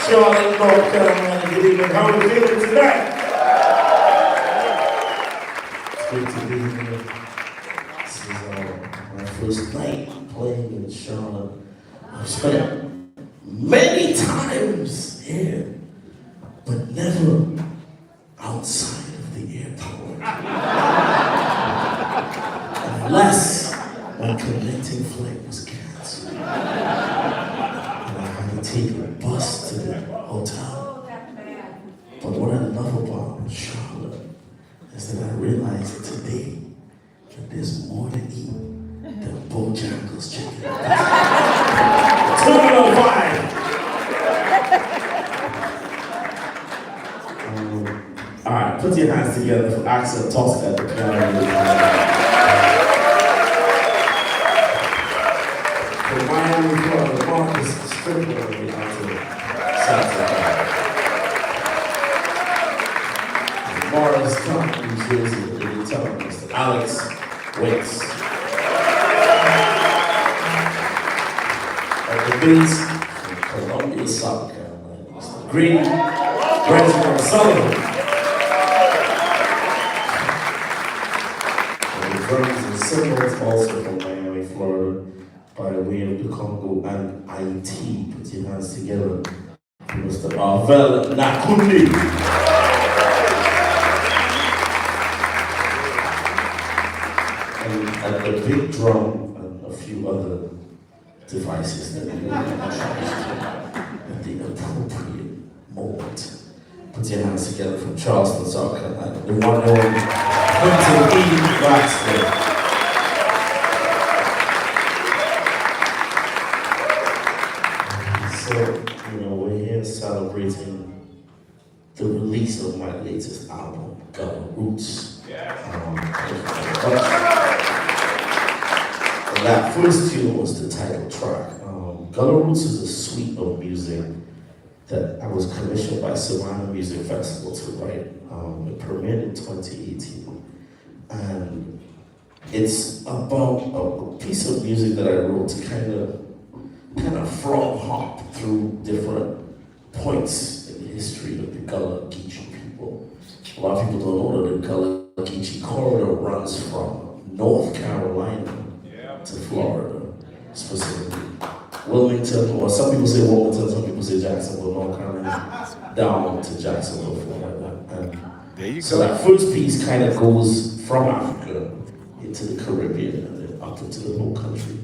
Charlotte, North Carolina. Good evening. How are you feeling tonight? It's great to be here. This is my first night playing in Charlotte. I've spent many times here, but never outside of the airport. Unless my connecting flight was canceled. And I had to take a bus to the hotel. But what I love about Charlotte is that I realized today that there's more to eat than Bojangles chicken. Terminal 5! Alright, put your hands together for Axel Tosca at the piano. For Miami, Florida, Marcus Strickler will be out to South Morris Trump, New Jersey, the Lieutenant Mr. Alex Waits. At the bass from Columbia, South Carolina, Mr. Green, Reginald Sullivan. And the drums and cymbals also from Miami, Florida, by way of the Congo and IT. Put your hands together for Mr. Arvel Nakundi. And the big drum and a few other devices that we at the appropriate moment. Put your hands together from Charleston, South Carolina. The one and only Quentin E. Baxter. So, we're here celebrating the release of my latest album, Gullah Roots. That first tune was the title track. Gullah Roots is a suite of music that I was commissioned by Savannah Music Festival to write. It premiered in 2018. And it's about a piece of music that I wrote to kind of frog hop through different points in the history of the Gullah Geechee people. A lot of people don't know that the Gullah Geechee corridor runs from North Carolina to Florida, specifically. Wilmington, or some people say Wilmington, some people say Jacksonville, North Carolina, down to Jacksonville, Florida. And there you so go. that first piece kind of goes from Africa into the Caribbean and then up into the Low Country.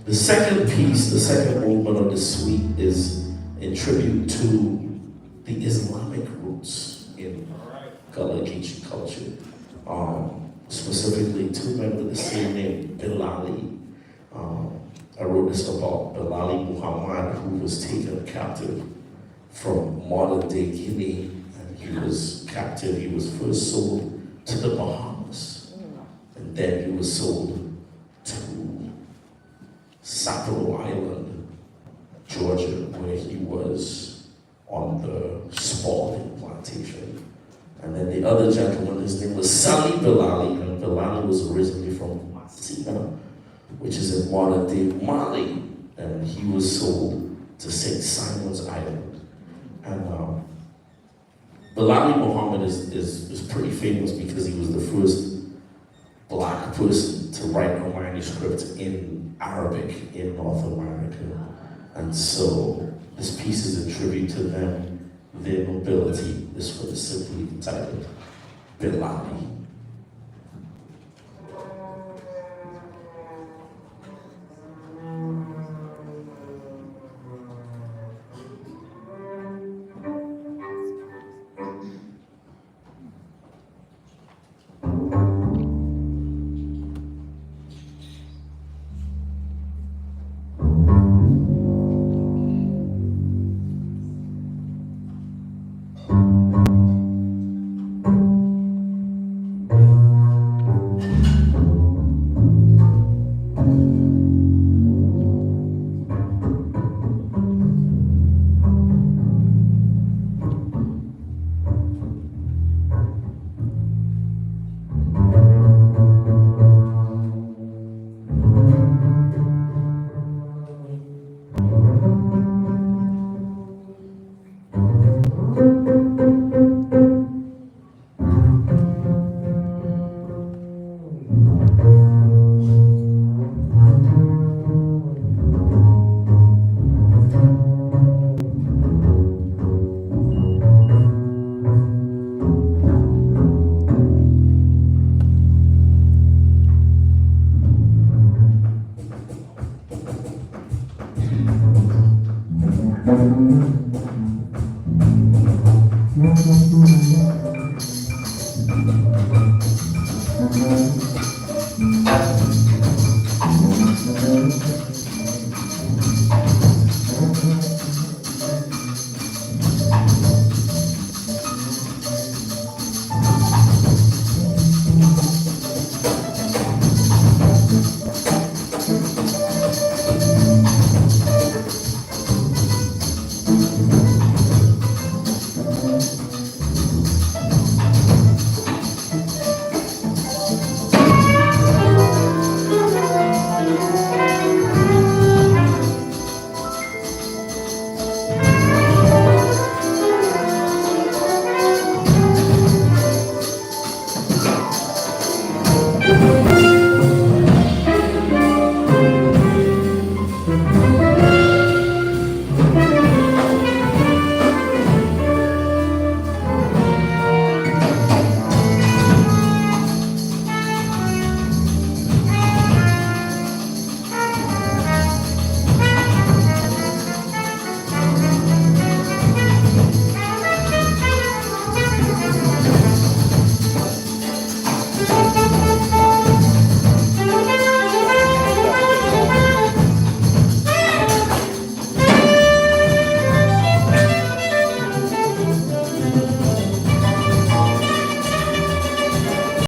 The second piece, the second movement of the suite is in tribute to the Islamic roots in Gullah Geechee culture. Specifically, two men with the same name, Bilali. I wrote this about Bilali Muhammad, who was taken captive from modern day Guinea, and he was captive. He was first sold to the Bahamas, and then he was sold to Sapporo Island, Georgia, where he was on the Spalding plantation. And then the other gentleman, his name was Sali Bilali, and Bilali was originally from Masina, which is in modern-day Mali, and he was sold to St. Simon's Island. And Bilali Muhammad is pretty famous because he was the first black person to write a manuscript in Arabic in North America. And so this piece is a tribute to them, their nobility. This one is simply entitled Bilali.